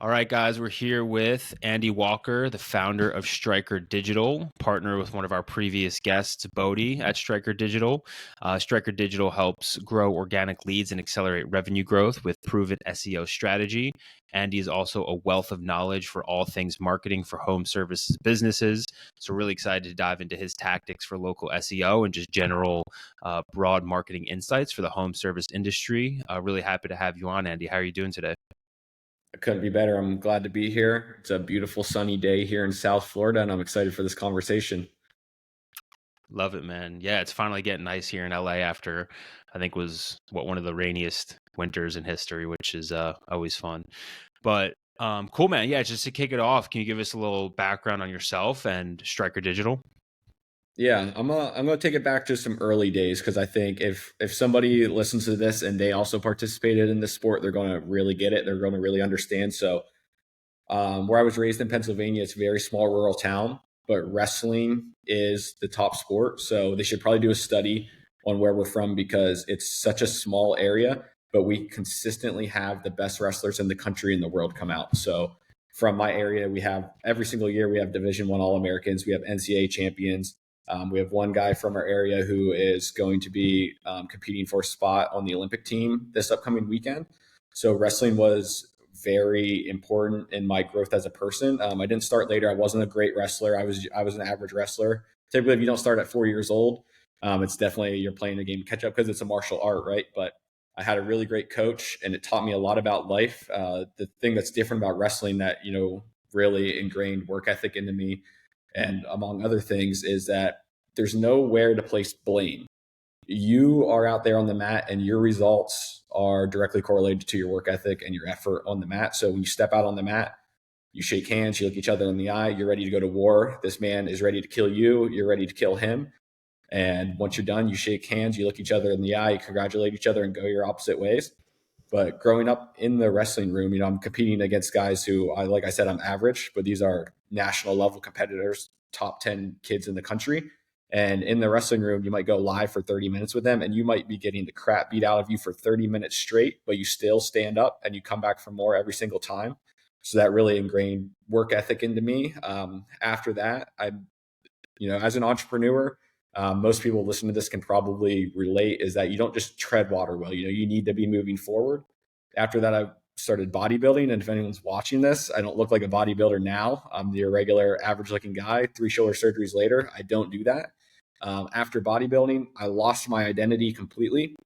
All right, guys, we're here with Andy Walker, the founder of Stryker Digital, partner with one of our previous guests, Bodie at Stryker Digital. Stryker Digital helps grow organic leads and accelerate revenue growth with proven SEO strategy. Andy is also a wealth of knowledge for all things marketing for home services businesses. So really excited to dive into his tactics for local SEO and just general broad marketing insights for the home service industry. Really happy to have you on, Andy. How are you doing today? I couldn't be better. I'm glad to be here. It's a beautiful sunny day here in South Florida, and I'm excited for this conversation. Love it, man. Yeah, it's finally getting nice here in LA after I think was one of the rainiest winters in history, which is always fun. But cool, man. Yeah, just to kick it off, can you give us a little background on yourself and Stryker Digital? Yeah, I'm gonna take it back to some early days because I think if somebody listens to this and they also participated in this sport, they're gonna really get it. They're gonna really understand. So, where I was raised in Pennsylvania, it's a very small rural town, but wrestling is the top sport. So they should probably do a study on where we're from because it's such a small area, but we consistently have the best wrestlers in the country and the world come out. So from my area, we have every single year we have Division I All-Americans, we have NCAA champions. We have one guy from our area who is going to be competing for a spot on the Olympic team this upcoming weekend. So wrestling was very important in my growth as a person. I didn't start later. I wasn't a great wrestler. I was an average wrestler. Typically, if you don't start at 4 years old, it's definitely you're playing a game to catch up because it's a martial art, right? But I had a really great coach, and it taught me a lot about life. The thing that's different about wrestling that really ingrained work ethic into me, and among other things, is that there's nowhere to place blame. You are out there on the mat and your results are directly correlated to your work ethic and your effort on the mat. So when you step out on the mat, you shake hands, you look each other in the eye, you're ready to go to war. This man is ready to kill you, you're ready to kill him. And once you're done, you shake hands, you look each other in the eye, you congratulate each other and go your opposite ways. But growing up in the wrestling room, I'm competing against guys who, like I said, I'm average, but these are national level competitors, top 10 kids in the country. And in the wrestling room, you might go live for 30 minutes with them and you might be getting the crap beat out of you for 30 minutes straight, but you still stand up and you come back for more every single time. So that really ingrained work ethic into me. After that, as an entrepreneur, most people listening to this can probably relate is that you don't just tread water well, you need to be moving forward. After that, I started bodybuilding. And if anyone's watching this, I don't look like a bodybuilder now. I'm the irregular average looking guy. 3 shoulder surgeries later, I don't do that. After bodybuilding, I lost my identity completely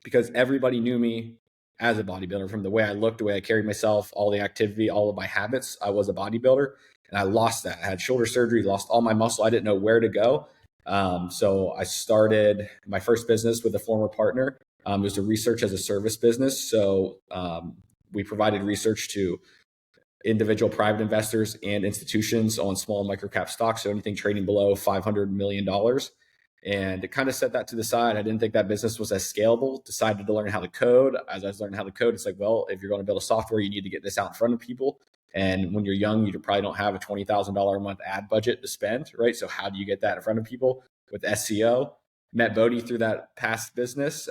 because everybody knew me as a bodybuilder from the way I looked, the way I carried myself, all the activity, all of my habits. I was a bodybuilder and I lost that. I had shoulder surgery, lost all my muscle. I didn't know where to go. So I started my first business with a former partner. It was a research as a service business. So we provided research to individual private investors and institutions on small micro cap stocks. So anything trading below $500 million. And it kind of set that to the side. I didn't think that business was as scalable. Decided to learn how to code. As I was learning how to code, it's like, well, if you're going to build a software, you need to get this out in front of people. And when you're young, you probably don't have a $20,000 a month ad budget to spend, right? So how do you get that in front of people with SEO? Met Bodie through that past business.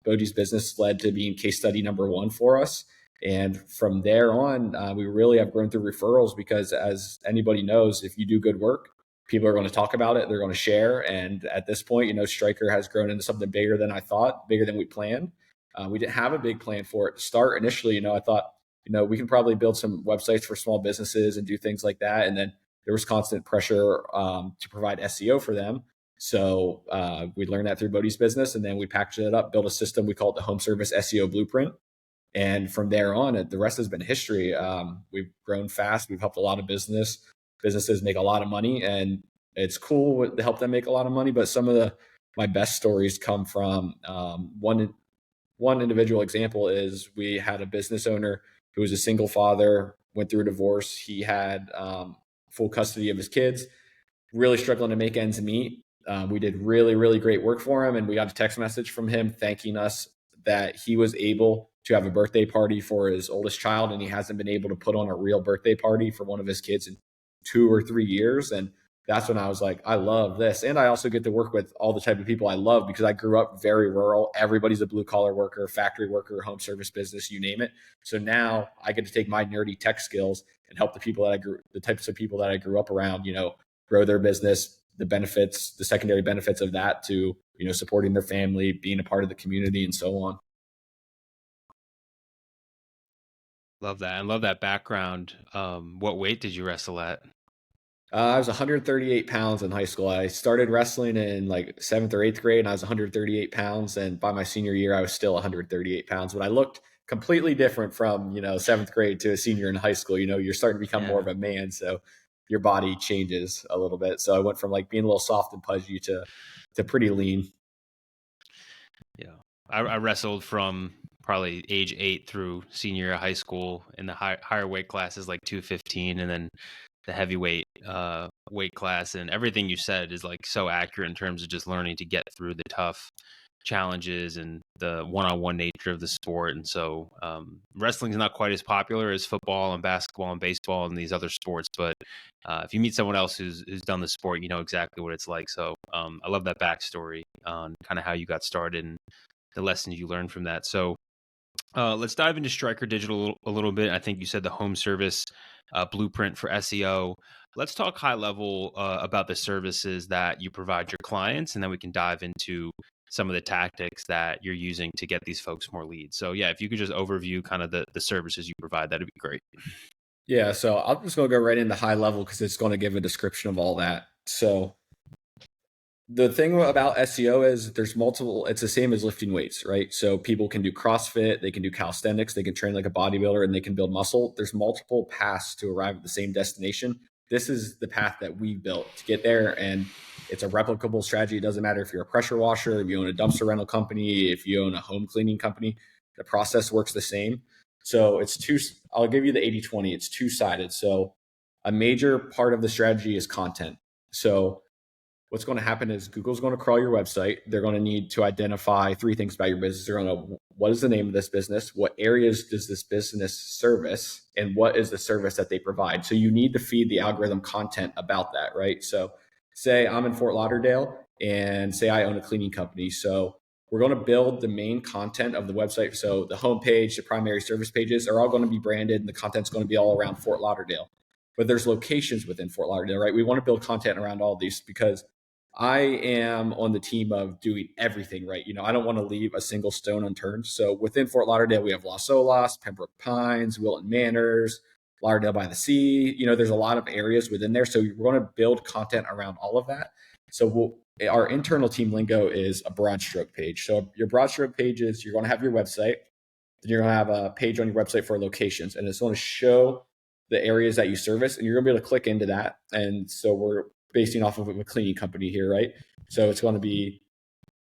Bodie's business led to being case study number 1 for us. And from there on, we really have grown through referrals because, as anybody knows, if you do good work, people are going to talk about it. They're going to share. And at this point, Stryker has grown into something bigger than I thought, bigger than we planned. We didn't have a big plan for it to start initially. I thought, we can probably build some websites for small businesses and do things like that. And then there was constant pressure to provide SEO for them. So we learned that through Bodie's business, and then we packaged it up, built a system. We call it the Home Service SEO Blueprint. And from there on, the rest has been history. We've grown fast. We've helped a lot of businesses make a lot of money, and it's cool to help them make a lot of money. But some of my best stories come from one individual example is we had a business owner who was a single father, went through a divorce. He had full custody of his kids, really struggling to make ends meet. We did really, really great work for him. And we got a text message from him thanking us that he was able to have a birthday party for his oldest child. And he hasn't been able to put on a real birthday party for one of his kids in 2 or 3 years. And that's when I was like, I love this. And I also get to work with all the type of people I love because I grew up very rural. Everybody's a blue collar worker, factory worker, home service business, you name it. So now I get to take my nerdy tech skills and help the types of people that I grew up around, grow their business, the benefits, the secondary benefits of that to, supporting their family, being a part of the community and so on. Love that. I love that background. What weight did you wrestle at? I was 138 pounds in high school. I started wrestling in like seventh or eighth grade, and I was 138 pounds. And by my senior year, I was still 138 pounds. But I looked completely different from seventh grade to a senior in high school. You're starting to become more of a man, so your body changes a little bit. So I went from like being a little soft and pudgy to pretty lean. Yeah, I wrestled from probably age 8 through senior year of high school in the higher weight classes, like 215, and then the heavyweight weight class. And everything you said is like so accurate in terms of just learning to get through the tough challenges and the one-on-one nature of the sport. And so wrestling is not quite as popular as football and basketball and baseball and these other sports, but if you meet someone else who's done the sport, you know exactly what it's like. So I love that backstory on kind of how you got started and the lessons you learned from that. So let's dive into Stryker Digital a little bit. I think you said the home service blueprint for SEO. Let's talk high level about the services that you provide your clients, and then we can dive into some of the tactics that you're using to get these folks more leads. So yeah, if you could just overview kind of the services you provide, that'd be great. Yeah, so I'm just going to go right into high level because it's going to give a description of all that. So the thing about SEO is there's multiple, it's the same as lifting weights, right? So people can do CrossFit, they can do calisthenics, they can train like a bodybuilder and they can build muscle. There's multiple paths to arrive at the same destination. This is the path that we built to get there. And it's a replicable strategy. It doesn't matter if you're a pressure washer, if you own a dumpster rental company, if you own a home cleaning company, the process works the same. So I'll give you the 80-20. It's two-sided. So a major part of the strategy is content. So what's going to happen is Google's going to crawl your website. They're going to need to identify three things about your business. They're going to, what is the name of this business? What areas does this business service? And what is the service that they provide? So you need to feed the algorithm content about that, right? So say I'm in Fort Lauderdale and say I own a cleaning company. So we're going to build the main content of the website. So the homepage, the primary service pages are all going to be branded and the content's going to be all around Fort Lauderdale. But there's locations within Fort Lauderdale, right? We want to build content around all these because I am on the team of doing everything right. I don't want to leave a single stone unturned. So within Fort Lauderdale, we have Las Olas, Pembroke Pines, Wilton Manors, Lauderdale by the Sea. There's a lot of areas within there. So we're going to build content around all of that. So our internal team lingo is a broad stroke page. So your broad stroke pages, you're going to have your website. Then you're going to have a page on your website for locations. And it's going to show the areas that you service. And you're going to be able to click into that. And so we're basing off of a cleaning company here, right? So it's going to be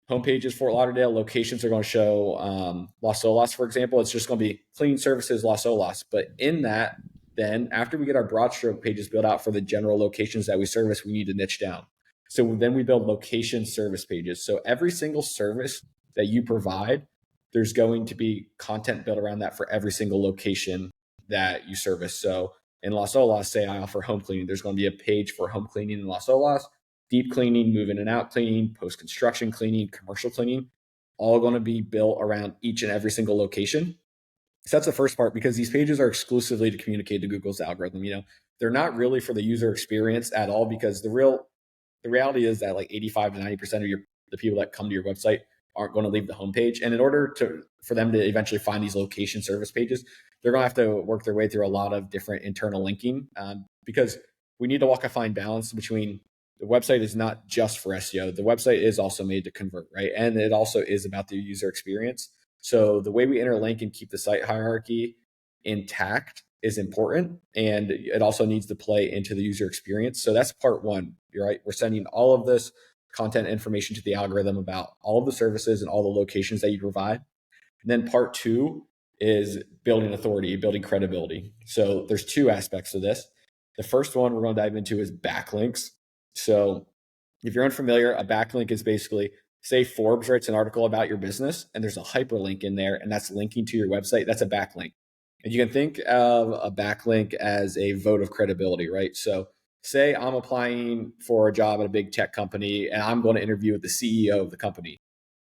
homepages, Fort Lauderdale. Locations are going to show Las Olas, for example. It's just going to be cleaning services, Las Olas. But in that, then after we get our broad stroke pages built out for the general locations that we service, we need to niche down. So then we build location service pages. So every single service that you provide, there's going to be content built around that for every single location that you service. So in Las Olas, say I offer home cleaning, there's going to be a page for home cleaning in Las Olas, deep cleaning, move in and out cleaning, post-construction cleaning, commercial cleaning, all going to be built around each and every single location. So that's the first part because these pages are exclusively to communicate to Google's algorithm. They're not really for the user experience at all because the reality is that like 85 to 90% of the people that come to your website aren't going to leave the homepage. And in order for them to eventually find these location service pages, they're going to have to work their way through a lot of different internal linking because we need to walk a fine balance between the website is not just for SEO. The website is also made to convert, right? And it also is about the user experience. So the way we interlink and keep the site hierarchy intact is important. And it also needs to play into the user experience. So that's part one, right? We're sending all of this content information to the algorithm about all of the services and all the locations that you provide. And then part two is building authority, building credibility. So there's two aspects of this. The first one we're going to dive into is backlinks. So if you're unfamiliar, a backlink is basically, say Forbes writes an article about your business and there's a hyperlink in there and that's linking to your website. That's a backlink. And you can think of a backlink as a vote of credibility, right? So say I'm applying for a job at a big tech company and I'm going to interview with the CEO of the company.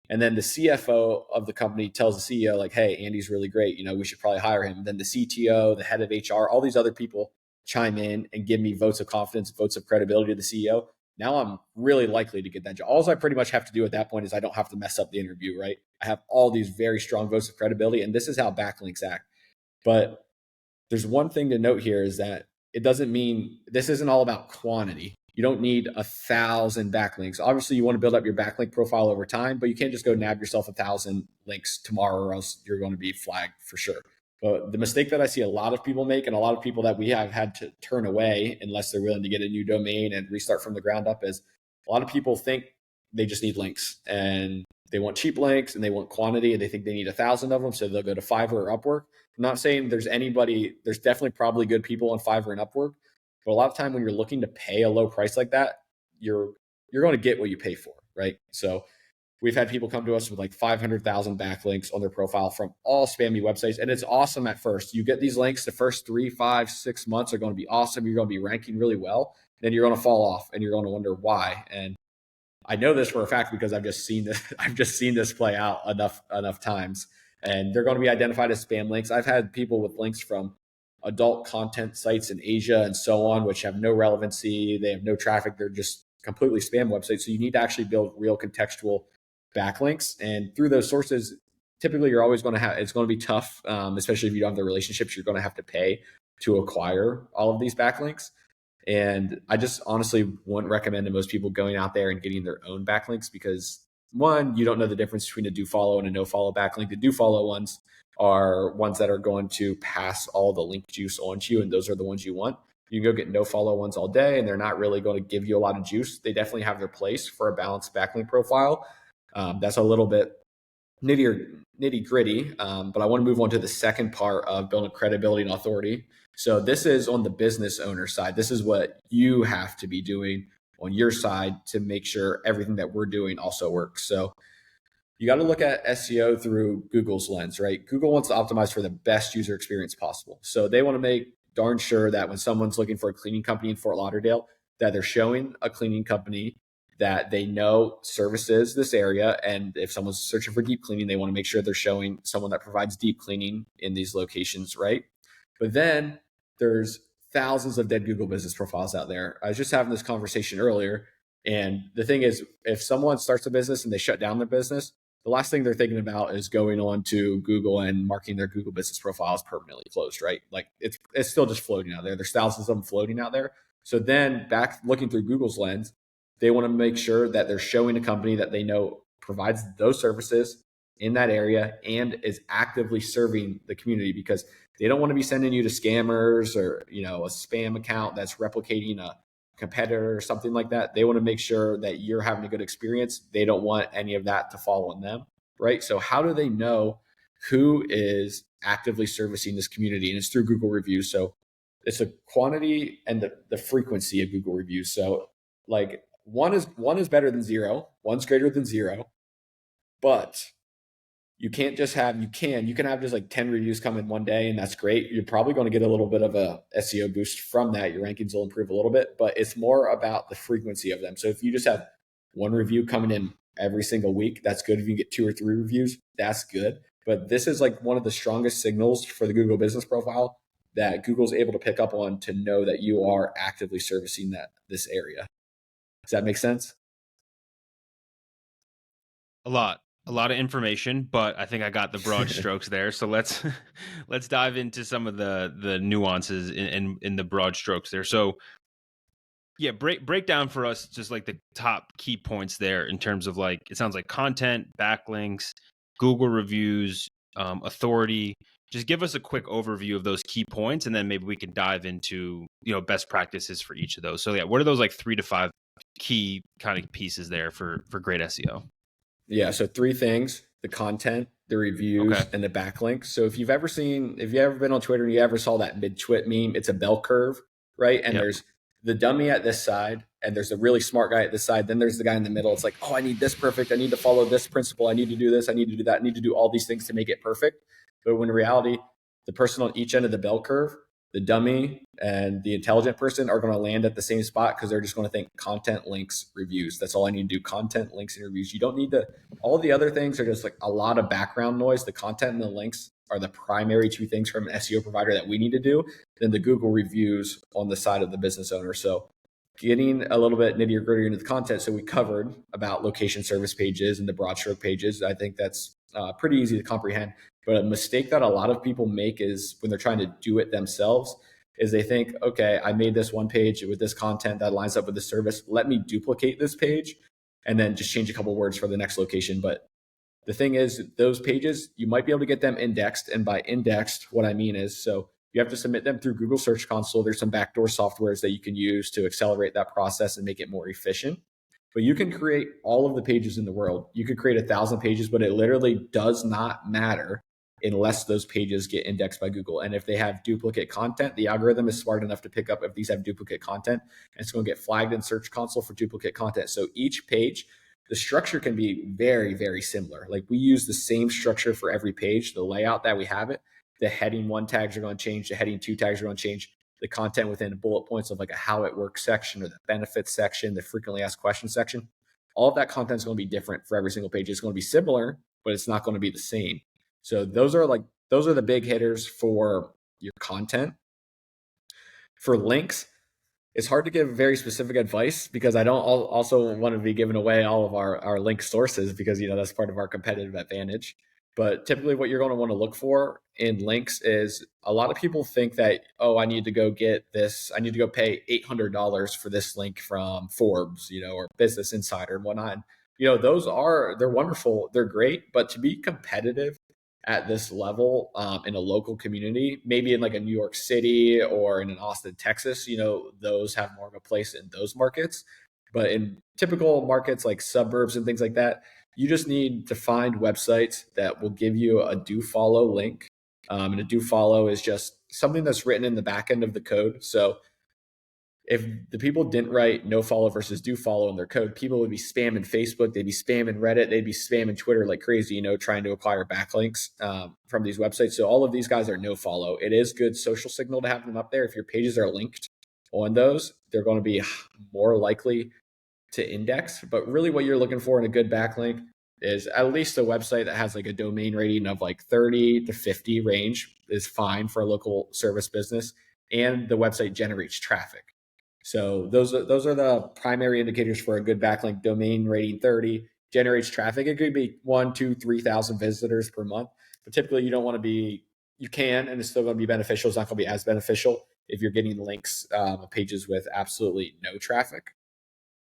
And then the CFO of the company tells the CEO, like, hey, Andy's really great. We should probably hire him. And then the CTO, the head of HR, all these other people chime in and give me votes of confidence, votes of credibility to the CEO. Now I'm really likely to get that job. All I pretty much have to do at that point is I don't have to mess up the interview, right? I have all these very strong votes of credibility. And this is how backlinks act. But there's one thing to note here is that it doesn't mean this isn't all about quantity. You don't need 1,000 backlinks. Obviously, you want to build up your backlink profile over time, but you can't just go nab yourself 1,000 links tomorrow or else you're going to be flagged for sure. But the mistake that I see a lot of people make and a lot of people that we have had to turn away unless they're willing to get a new domain and restart from the ground up is a lot of people think they just need links and they want cheap links and they want quantity and they think they need 1,000 of them. So they'll go to Fiverr or Upwork. I'm not saying there's definitely probably good people on Fiverr and Upwork, but a lot of time when you're looking to pay a low price like that, you're going to get what you pay for, right? So we've had people come to us with like 500,000 backlinks on their profile from all spammy websites. And it's awesome at first. You get these links, the first 3, 5, 6 months are going to be awesome. You're going to be ranking really well. Then you're going to fall off and you're going to wonder why. And I know this for a fact because I've just seen this. I've just seen this play out enough times, and they're going to be identified as spam links. I've had people with links from adult content sites in Asia and so on, which have no relevancy. They have no traffic. They're just completely spam websites. So you need to actually build real contextual backlinks, and through those sources, typically you're always going to have. It's going to be tough, especially if you don't have the relationships. You're going to have to pay to acquire all of these backlinks. And I just honestly wouldn't recommend to most people going out there and getting their own backlinks because one, you don't know the difference between a do follow and a no follow backlink. The do follow ones are ones that are going to pass all the link juice onto you, and those are the ones you want. You can go get no follow ones all day, and they're not really going to give you a lot of juice. They definitely have their place for a balanced backlink profile. That's a little bit nitty gritty, but I want to move on to the second part of building credibility and authority. So this is on the business owner side. This is what you have to be doing on your side to make sure everything that we're doing also works. So you got to look at SEO through Google's lens, right? Google wants to optimize for the best user experience possible. So they want to make darn sure that when someone's looking for a cleaning company in Fort Lauderdale, that they're showing a cleaning company that they know services this area. And if someone's searching for deep cleaning, they want to make sure they're showing someone that provides deep cleaning in these locations, right? But then there's thousands of dead Google business profiles out there. I was just having this conversation earlier. And the thing is, if someone starts a business and they shut down their business, the last thing they're thinking about is going on to Google and marking their Google business profiles permanently closed, right? Like it's still just floating out there. There's thousands of them floating out there. So then back looking through Google's lens, they want to make sure that they're showing a company that they know provides those services in that area and is actively serving the community, because they don't want to be sending you to scammers or, a spam account that's replicating a competitor or something like that. They want to make sure that you're having a good experience. They don't want any of that to fall on them, right? So how do they know who is actively servicing this community? And it's through Google reviews. So it's the quantity and the frequency of Google reviews. So like one is better than zero, one's greater than zero, but you can't just have, you can have just like 10 reviews come in one day and that's great. You're probably going to get a little bit of a SEO boost from that. Your rankings will improve a little bit, but it's more about the frequency of them. So if you just have one review coming in every single week, that's good. If you get 2 or 3 reviews, that's good. But this is like one of the strongest signals for the Google business profile that Google's able to pick up on to know that you are actively servicing this area. Does that make sense? A lot of information, but I think I got the broad strokes there. So let's dive into some of the nuances in the broad strokes there. So yeah, break down for us just like the top key points there in terms of like, it sounds like content, backlinks, Google reviews, authority. Just give us a quick overview of those key points, and then maybe we can dive into best practices for each of those. So yeah, what are those like 3 to 5 key kind of pieces there for great SEO? Yeah. So 3 things: the content, the reviews, Okay. and the backlinks. So if you've ever been on Twitter and you ever saw that mid-twit meme, it's a bell curve, right? And Yep. there's the dummy at this side, and there's a really smart guy at this side. Then there's the guy in the middle. It's like, oh, I need this perfect. I need to follow this principle. I need to do this. I need to do that. I need to do all these things to make it perfect. But when in reality, the person on each end of the bell curve The dummy and the intelligent person are going to land at the same spot because they're just going to think content, links, reviews. That's all I need to do. Content, links, and reviews. You don't need to, all the other things are just like a lot of background noise. The content and the links are the primary two things from an SEO provider that we need to do. Then the Google reviews on the side of the business owner. So getting a little bit nitty gritty into the content. So we covered about location service pages and the broad stroke pages. I think that's pretty easy to comprehend. But a mistake that a lot of people make is when they're trying to do it themselves is they think, okay, I made this one page with this content that lines up with the service. Let me duplicate this page and then just change a couple words for the next location. But the thing is, those pages, you might be able to get them indexed. And by indexed, what I mean is, so you have to submit them through Google Search Console. There's some backdoor softwares that you can use to accelerate that process and make it more efficient. But you can create all of the pages in the world. You could create 1,000 pages, but it literally does not matter unless those pages get indexed by Google. And if they have duplicate content, the algorithm is smart enough to pick up if these have duplicate content, and it's going to get flagged in Search Console for duplicate content. So each page, the structure can be very, very similar. Like we use the same structure for every page, the layout that we have it. The heading 1 tags are going to change. The heading 2 tags are going to change. The content within bullet points of like a how it works section or the benefits section, the frequently asked questions section, all of that content is going to be different for every single page. It's going to be similar, but it's not going to be the same. So those are the big hitters for your content. For links, it's hard to give very specific advice because I don't also want to be giving away all of our link sources because, that's part of our competitive advantage. But typically what you're going to want to look for in links is a lot of people think that, oh, I need to go get this. I need to go pay $800 for this link from Forbes, or Business Insider and whatnot. They're wonderful. They're great. But to be competitive at this level in a local community, maybe in like a New York City or in an Austin, Texas, those have more of a place in those markets. But in typical markets like suburbs and things like that, you just need to find websites that will give you a do follow link. And a do follow is just something that's written in the back end of the code. So if the people didn't write no follow versus do follow in their code, people would be spamming Facebook, they'd be spamming Reddit, they'd be spamming Twitter like crazy, trying to acquire backlinks from these websites. So all of these guys are no follow. It is good social signal to have them up there. If your pages are linked on those, they're going to be more likely to index. But really what you're looking for in a good backlink is at least a website that has like a domain rating of like 30 to 50 range is fine for a local service business. And the website generates traffic. So those are the primary indicators for a good backlink. Domain rating 30, generates traffic. It could be 1, 2, 3,000 visitors per month, but typically you don't want to be. You can, and it's still going to be beneficial. It's not going to be as beneficial if you're getting links pages with absolutely no traffic.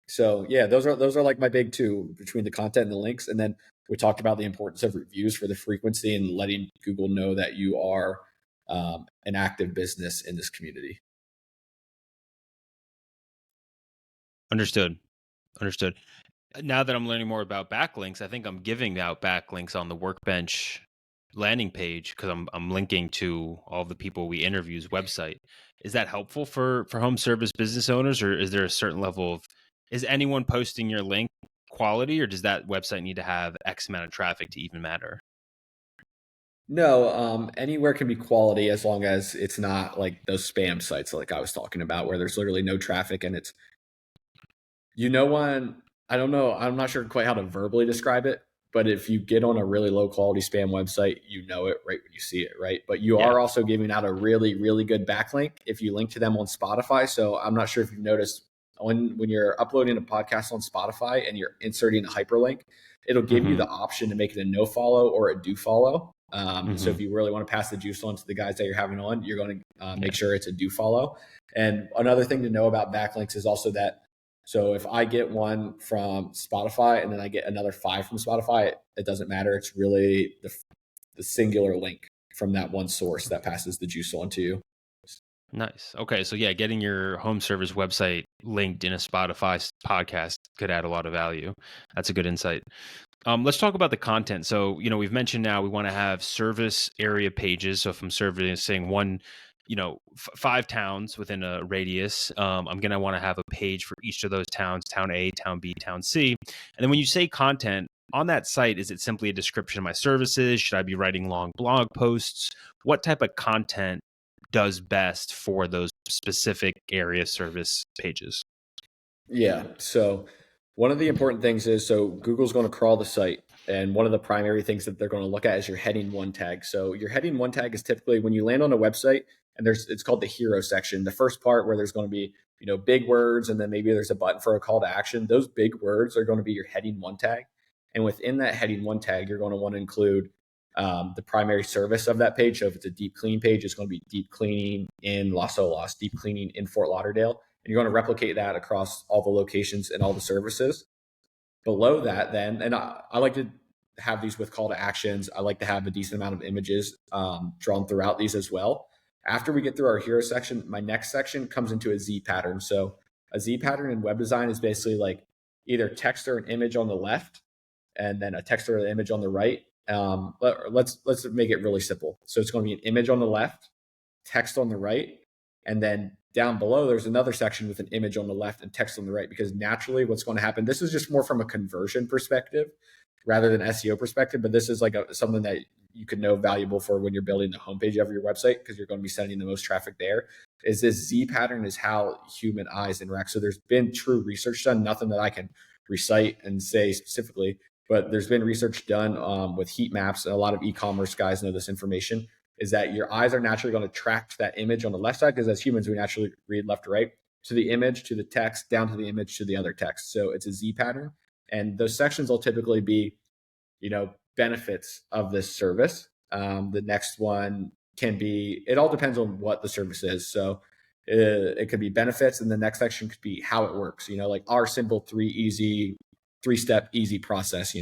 So yeah, those are like my big two between the content and the links. And then we talked about the importance of reviews for the frequency and letting Google know that you are an active business in this community. Understood. Now that I'm learning more about backlinks, I think I'm giving out backlinks on the Workbench landing page because I'm linking to all the people we interview's website. Is that helpful for home service business owners, or is there a certain level of, is anyone posting your link quality, or does that website need to have X amount of traffic to even matter? No, anywhere can be quality as long as it's not like those spam sites like I was talking about where there's literally no traffic and it's, when, I don't know, I'm not sure quite how to verbally describe it, but if you get on a really low quality spam website, you know it right when you see it, right? But you are also giving out a really, really good backlink if you link to them on Spotify. So I'm not sure if you've noticed when you're uploading a podcast on Spotify and you're inserting a hyperlink, it'll give you the option to make it a no follow or a do follow. So if you really want to pass the juice on to the guys that you're having on, you're going to make sure it's a do follow. And another thing to know about backlinks is also that, so if I get one from Spotify and then I get another 5 from Spotify, it doesn't matter. It's really the singular link from that one source that passes the juice on to you. Nice. Okay. So yeah, getting your home service website linked in a Spotify podcast could add a lot of value. That's a good insight. Let's talk about the content. So, we've mentioned now we want to have service area pages. So if I'm servicing one, 5 towns within a radius, I'm going to want to have a page for each of those towns, town A, town B, town C. And then when you say content on that site, is it simply a description of my services? Should I be writing long blog posts? What type of content does best for those specific area service pages? Yeah. So one of the important things is, so Google's going to crawl the site. And one of the primary things that they're going to look at is your heading one tag. So your heading one tag is typically when you land on a website and it's called the hero section. The first part where there's going to be, big words, and then maybe there's a button for a call to action. Those big words are going to be your heading one tag. And within that heading one tag, you're going to want to include the primary service of that page. So if it's a deep clean page, it's going to be deep cleaning in Las Olas, deep cleaning in Fort Lauderdale. And you're going to replicate that across all the locations and all the services. Below that, then, and I like to have these with call to actions. I like to have a decent amount of images drawn throughout these as well. After we get through our hero section, my next section comes into a Z pattern. So a Z pattern in web design is basically like either text or an image on the left, and then a text or an image on the right. Let's make it really simple. So it's going to be an image on the left, text on the right, and then down below, there's another section with an image on the left and text on the right, because naturally what's going to happen, this is just more from a conversion perspective rather than SEO perspective, but this is like something that you could know valuable for when you're building the homepage of your website, because you're going to be sending the most traffic there, is this Z pattern is how human eyes interact. So there's been true research done, nothing that I can recite and say specifically, but there's been research done with heat maps, and a lot of e-commerce guys know this information, is that your eyes are naturally going to track that image on the left side, because as humans, we naturally read left to right, to the image, to the text, down to the image, to the other text. So it's a Z pattern. And those sections will typically be, benefits of this service. The next one can be, it all depends on what the service is. So it could be benefits, and the next section could be how it works, like our simple three-step easy process,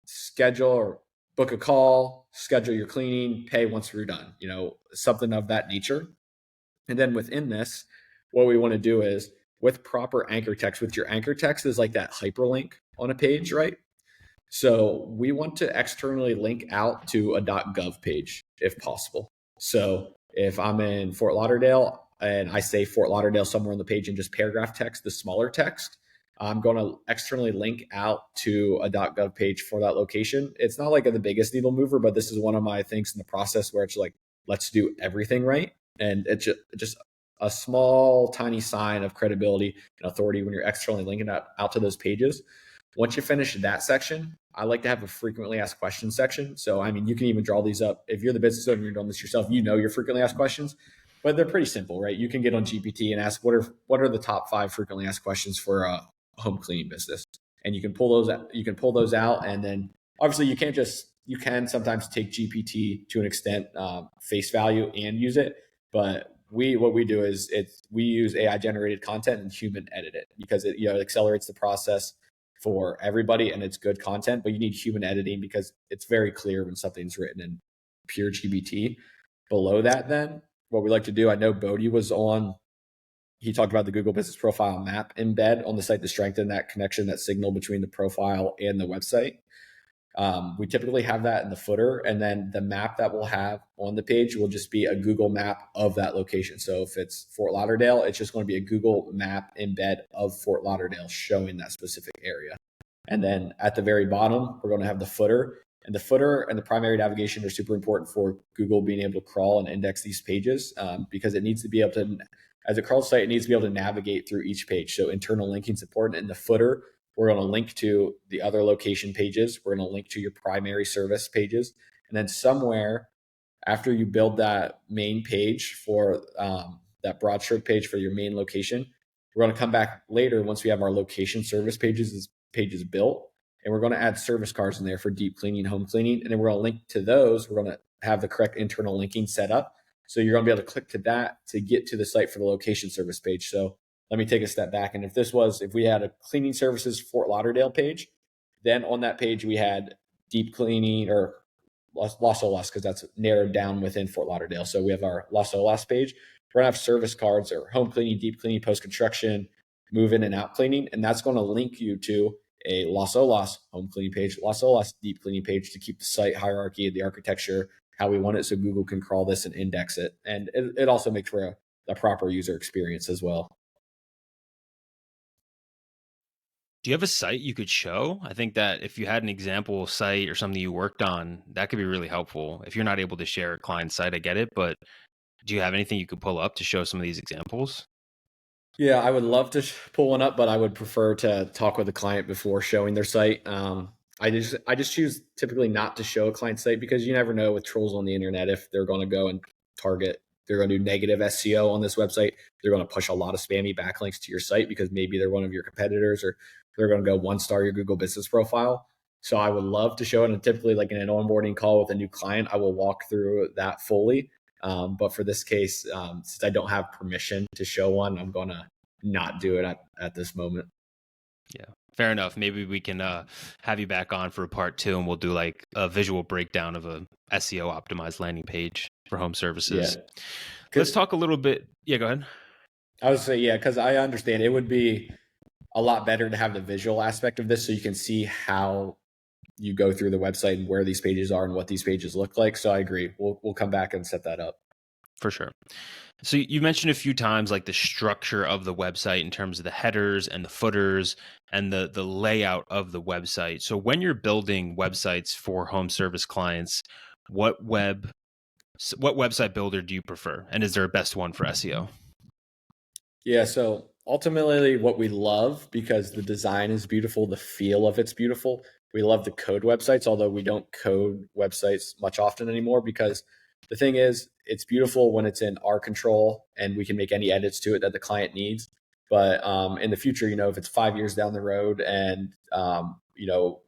schedule or book a call, schedule your cleaning, pay once we're done, something of that nature. And then within this, what we want to do is, with proper anchor text, with your anchor text is like that hyperlink on a page, right? So we want to externally link out to a .gov page if possible. So if I'm in Fort Lauderdale and I say Fort Lauderdale somewhere on the page in just paragraph text, the smaller text, I'm going to externally link out to a .gov page for that location. It's not like the biggest needle mover, but this is one of my things in the process where it's like, let's do everything right. And it's just a small, tiny sign of credibility and authority when you're externally linking out to those pages. Once you finish that section, I like to have a frequently asked questions section. So, I mean, you can even draw these up. If you're the business owner and you're doing this yourself, your frequently asked questions, but they're pretty simple, right? You can get on GPT and ask, what are the top 5 frequently asked questions for a home cleaning business? And you can pull those out. And then obviously you can sometimes take GPT to an extent, face value, and use it. But what we do is we use AI generated content and human edit it, because it accelerates the process for everybody, and it's good content, but you need human editing because it's very clear when something's written in pure GPT. Below that, then what we like to do, I know Bodie was on, he talked about the Google Business Profile map embed on the site to strengthen that connection, that signal between the profile and the website. We typically have that in the footer, and then the map that we'll have on the page will just be a Google map of that location. So if it's Fort Lauderdale, it's just going to be a Google map embed of Fort Lauderdale showing that specific area. And then at the very bottom, we're going to have the footer. And the footer and the primary navigation are super important for Google being able to crawl and index these pages, because it needs to be able to, as a crawl site, it needs to be able to navigate through each page. So internal linking is important. In the footer, we're going to link to the other location pages. We're going to link to your primary service pages. And then somewhere after you build that main page for that broad stroke page for your main location, we're going to come back later once we have our location service pages built. And we're going to add service cards in there for deep cleaning, home cleaning. And then we're going to link to those. We're going to have the correct internal linking set up. So you're going to be able to click to that to get to the site for the location service page. So let me take a step back. And if we had a cleaning services Fort Lauderdale page, then on that page we had deep cleaning or Las Olas, because that's narrowed down within Fort Lauderdale. So we have our Las Olas page. We're going to have service cards or home cleaning, deep cleaning, post-construction, move in and out cleaning. And that's going to link you to a Las Olas home cleaning page, Las Olas deep cleaning page, to keep the site hierarchy, the architecture, how we want it, so Google can crawl this and index it. And it also makes for a proper user experience as well. Do you have a site you could show? I think that if you had an example site or something you worked on, that could be really helpful. If you're not able to share a client site, I get it, but Do you have anything you could pull up to show some of these examples? Yeah, I would love to pull one up, but I would prefer to talk with the client before showing their site. I just choose typically not to show a client site because you never know with trolls on the internet if they're going to go and target, they're going to do negative SEO on this website. They're going to push a lot of spammy backlinks to your site because maybe they're one of your competitors, or they're going to go 1-star your Google Business Profile. So I would love to show it, and typically like in an onboarding call with a new client, I will walk through that fully. But for this case, since I don't have permission to show one, I'm going to not do it at this moment. Yeah, fair enough. Maybe we can have you back on for a part 2, and we'll do like a visual breakdown of a SEO optimized landing page for home services. Yeah. Let's talk a little bit. Yeah, go ahead. I would say, yeah, because I understand it would be a lot better to have the visual aspect of this so you can see how you go through the website and where these pages are and what these pages look like. So I agree. We'll come back and set that up. For sure. So you mentioned a few times like the structure of the website in terms of the headers and the footers and the layout of the website. So when you're building websites for home service clients, what website builder do you prefer? And is there a best one for SEO? Yeah. So ultimately, what we love, because the design is beautiful, the feel of it's beautiful. We love the code websites, although we don't code websites much often anymore, because the thing is, it's beautiful when it's in our control and we can make any edits to it that the client needs. But in the future, if it's 5 years down the road and,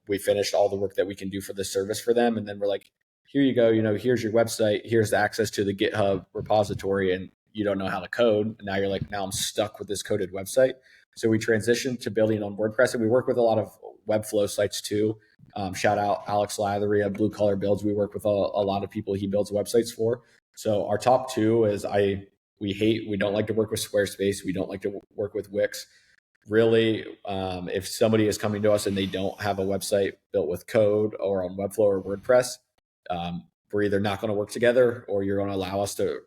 we finished all the work that we can do for the service for them, and then we're like, here you go, here's your website, here's the access to the GitHub repository, and you don't know how to code. And now you're like, now I'm stuck with this coded website. So we transitioned to building on WordPress, and we work with a lot of Webflow sites too. Shout out Alex Lathery at Blue Collar Builds. We work with a lot of people he builds websites for. So our top two is we don't like to work with Squarespace. We don't like to work with Wix. Really, if somebody is coming to us and they don't have a website built with code or on Webflow or WordPress, we're either not going to work together or you're going to allow us to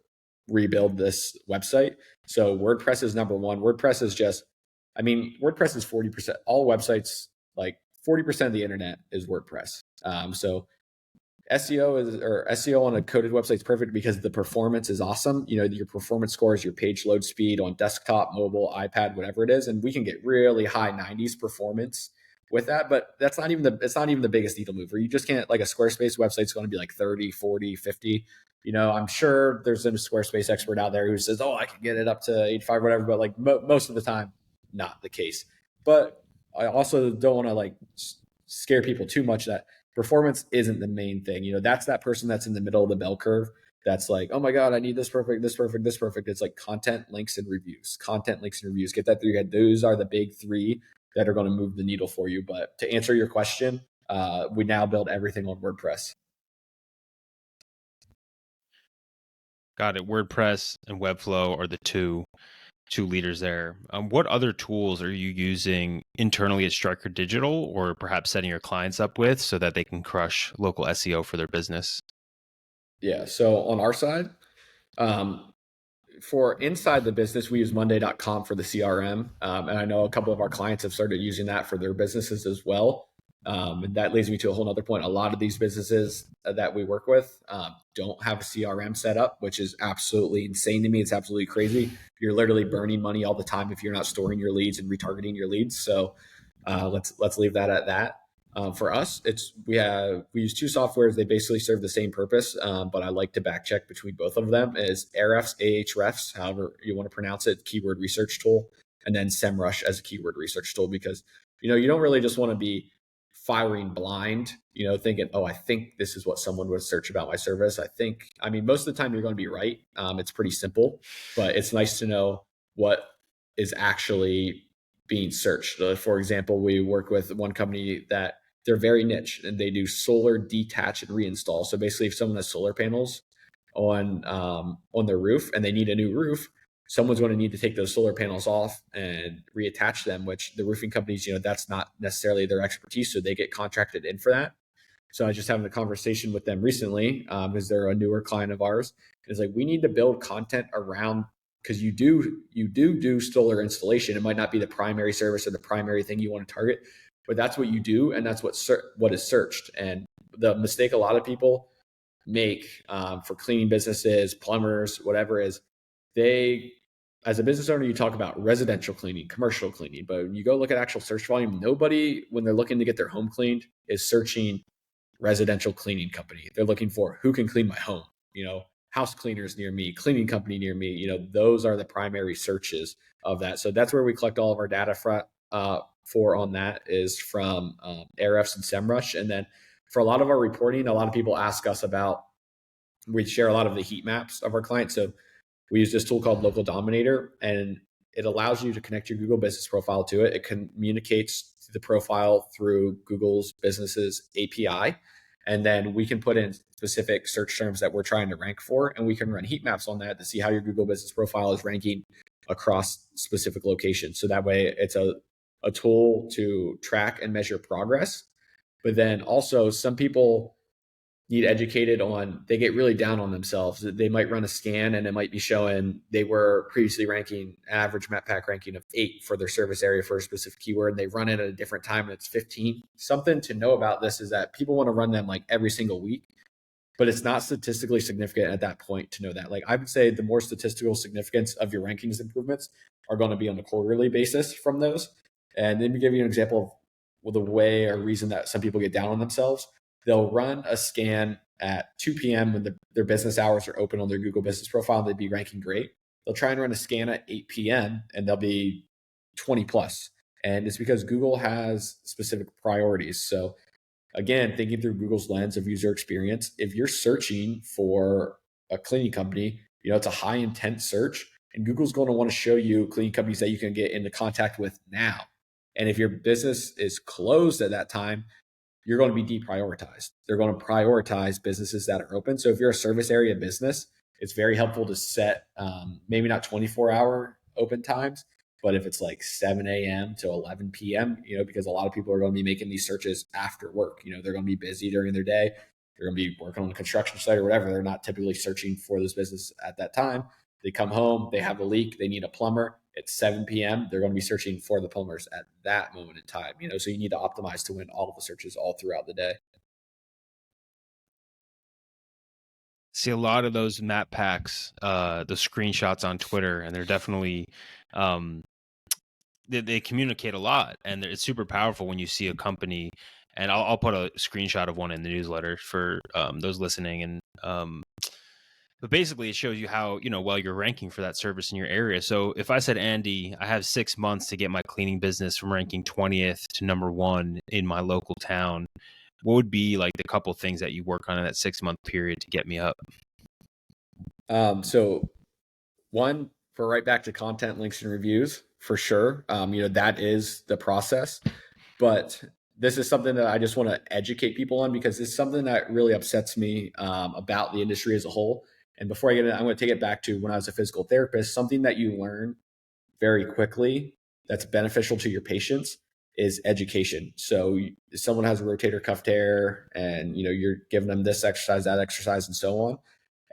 rebuild this website. So WordPress is number one. WordPress is WordPress is 40%. All websites, like 40% of the internet is WordPress. So SEO on a coded website is perfect because the performance is awesome. Your performance scores, your page load speed on desktop, mobile, iPad, whatever it is, and we can get really high 90s performance with that. But it's not even the biggest needle mover. You just can't, like a Squarespace website's going to be like 30, 40, 50. I'm sure there's a Squarespace expert out there who says, "Oh, I can get it up to 85, whatever." But like most of the time, not the case. But I also don't want to like scare people too much that performance isn't the main thing. That's that person that's in the middle of the bell curve. That's like, oh my God, I need this perfect, this perfect, this perfect. It's like content, links, and reviews. Content, links, and reviews. Get that through your head. Those are the big three that are going to move the needle for you. But to answer your question, we now build everything on WordPress. Got it. WordPress and Webflow are the two leaders there. What other tools are you using internally at Stryker Digital, or perhaps setting your clients up with so that they can crush local SEO for their business? Yeah. So on our side, for inside the business, we use Monday.com for the CRM. And I know a couple of our clients have started using that for their businesses as well. And that leads me to a whole other point. A lot of these businesses that we work with don't have a CRM set up, which is absolutely insane to me. It's absolutely crazy. You're literally burning money all the time if you're not storing your leads and retargeting your leads. So let's leave that at that. For us, we use two softwares. They basically serve the same purpose, but I like to back check between both of them. Is Ahrefs, Ahrefs, however you want to pronounce it, keyword research tool, and then SEMrush as a keyword research tool, because you don't really just want to be firing blind, thinking, oh, I think this is what someone would search about my service. Most of the time you're going to be right. It's pretty simple, but it's nice to know what is actually being searched. For example, we work with one company that they're very niche and they do solar detach and reinstall. So basically, if someone has solar panels on their roof and they need a new roof, someone's going to need to take those solar panels off and reattach them, which the roofing companies, that's not necessarily their expertise. So they get contracted in for that. So I was just having a conversation with them recently because they're a newer client of ours. It's like, we need to build content around, because you do solar installation. It might not be the primary service or the primary thing you want to target, but that's what you do. And that's what is searched. And the mistake a lot of people make for cleaning businesses, plumbers, whatever it is, they, as a business owner, you talk about residential cleaning, commercial cleaning, but when you go look at actual search volume, nobody, when they're looking to get their home cleaned, is searching residential cleaning company. They're looking for who can clean my home, house cleaners near me, cleaning company near me. Those are the primary searches of that. So that's where we collect all of our data for on that is from Ahrefs and SEMrush. And then for a lot of our reporting, a lot of people ask us about, we share a lot of the heat maps of our clients. So we use this tool called Local Dominator, and it allows you to connect your Google business profile to it. It communicates the profile through Google's business's API. And then we can put in specific search terms that we're trying to rank for, and we can run heat maps on that to see how your Google business profile is ranking across specific locations. So that way it's a tool to track and measure progress. But then also some people need educated on, they get really down on themselves. They might run a scan and it might be showing they were previously ranking average map pack ranking of 8 for their service area for a specific keyword, and they run it at a different time and it's 15. Something to know about this is that people want to run them like every single week, but it's not statistically significant at that point to know that. Like I would say the more statistical significance of your rankings improvements are going to be on a quarterly basis from those. And let me give you an example of the way or reason that some people get down on themselves. They'll run a scan at 2 p.m. when their business hours are open on their Google business profile. They'd be ranking great. They'll try and run a scan at 8 p.m. and they'll be 20 plus. And it's because Google has specific priorities. So again, thinking through Google's lens of user experience, if you're searching for a cleaning company, it's a high intent search, and Google's going to want to show you cleaning companies that you can get into contact with now. And if your business is closed at that time, you're going to be deprioritized. They're going to prioritize businesses that are open. So if you're a service area business, it's very helpful to set maybe not 24-hour open times, but if it's like 7 a.m. to 11 p.m., because a lot of people are going to be making these searches after work. They're going to be busy during their day. They're going to be working on a construction site or whatever. They're not typically searching for this business at that time. They come home, they have a leak, they need a plumber. It's 7 p.m. They're going to be searching for the plumbers at that moment in time. So you need to optimize to win all of the searches all throughout the day. See a lot of those map packs, the screenshots on Twitter, and they're definitely they communicate a lot, and it's super powerful when you see a company. And I'll put a screenshot of one in the newsletter for those listening. And but basically, it shows you how well you're ranking for that service in your area. So if I said, Andy, I have 6 months to get my cleaning business from ranking 20th to number 1 in my local town, what would be like the couple things that you work on in that 6-month period to get me up? So one, for right back to content, links, and reviews, for sure. That is the process. But this is something that I just want to educate people on, because it's something that really upsets me about the industry as a whole. And before I get into it, I'm going to take it back to when I was a physical therapist. Something that you learn very quickly that's beneficial to your patients is education. So if someone has a rotator cuff tear and you're giving them this exercise, that exercise, and so on,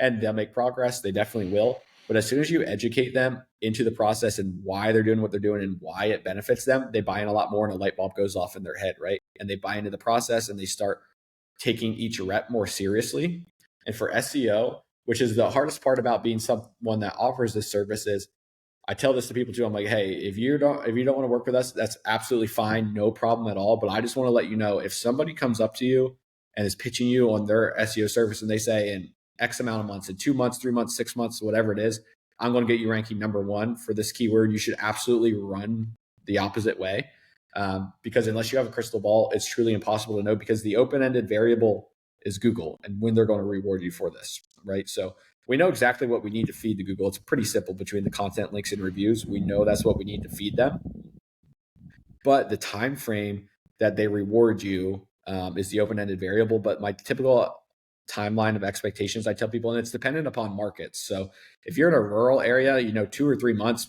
and they'll make progress, they definitely will. But as soon as you educate them into the process and why they're doing what they're doing and why it benefits them, they buy in a lot more, and a light bulb goes off in their head, right? And they buy into the process and they start taking each rep more seriously. And for SEO, which is the hardest part about being someone that offers this service, is I tell this to people too. I'm like, hey, if you don't want to work with us, that's absolutely fine, no problem at all. But I just want to let you know, if somebody comes up to you and is pitching you on their SEO service and they say in X amount of months, in 2 months, 3 months, 6 months, whatever it is, I'm going to get you ranking number 1 for this keyword, you should absolutely run the opposite way. Because unless you have a crystal ball, it's truly impossible to know, because the open-ended variable is Google and when they're going to reward you for this, right? So we know exactly what we need to feed to Google. It's pretty simple between the content, links, and reviews. We know that's what we need to feed them. But the time frame that they reward you is the open-ended variable. But my typical timeline of expectations, I tell people, and it's dependent upon markets. So if you're in a rural area, 2 or 3 months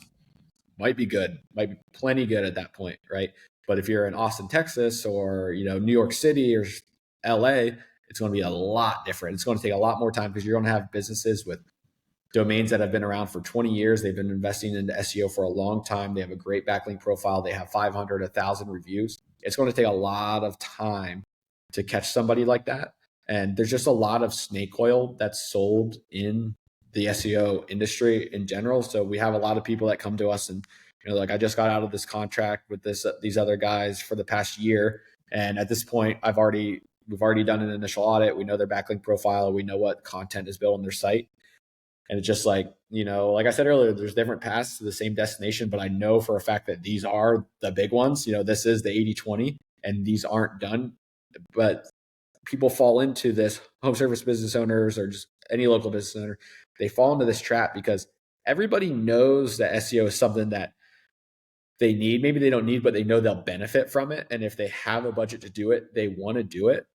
might be good, might be plenty good at that point, right? But if you're in Austin, Texas, or New York City or LA, it's going to be a lot different. It's going to take a lot more time, because you're going to have businesses with domains that have been around for 20 years. They've been investing into SEO for a long time. They have a great backlink profile. They have 500, 1,000 reviews. It's going to take a lot of time to catch somebody like that. And there's just a lot of snake oil that's sold in the SEO industry in general. So we have a lot of people that come to us and, like, I just got out of this contract with these other guys for the past year. And at this point, we've already done an initial audit. We know their backlink profile. We know what content is built on their site. And it's just like, like I said earlier, there's different paths to the same destination, but I know for a fact that these are the big ones. This is the 80-20, and these aren't done. But people fall into this, home service business owners or just any local business owner, they fall into this trap because everybody knows that SEO is something that they need. Maybe they don't need, but they know they'll benefit from it. And if they have a budget to do it, they want to do it.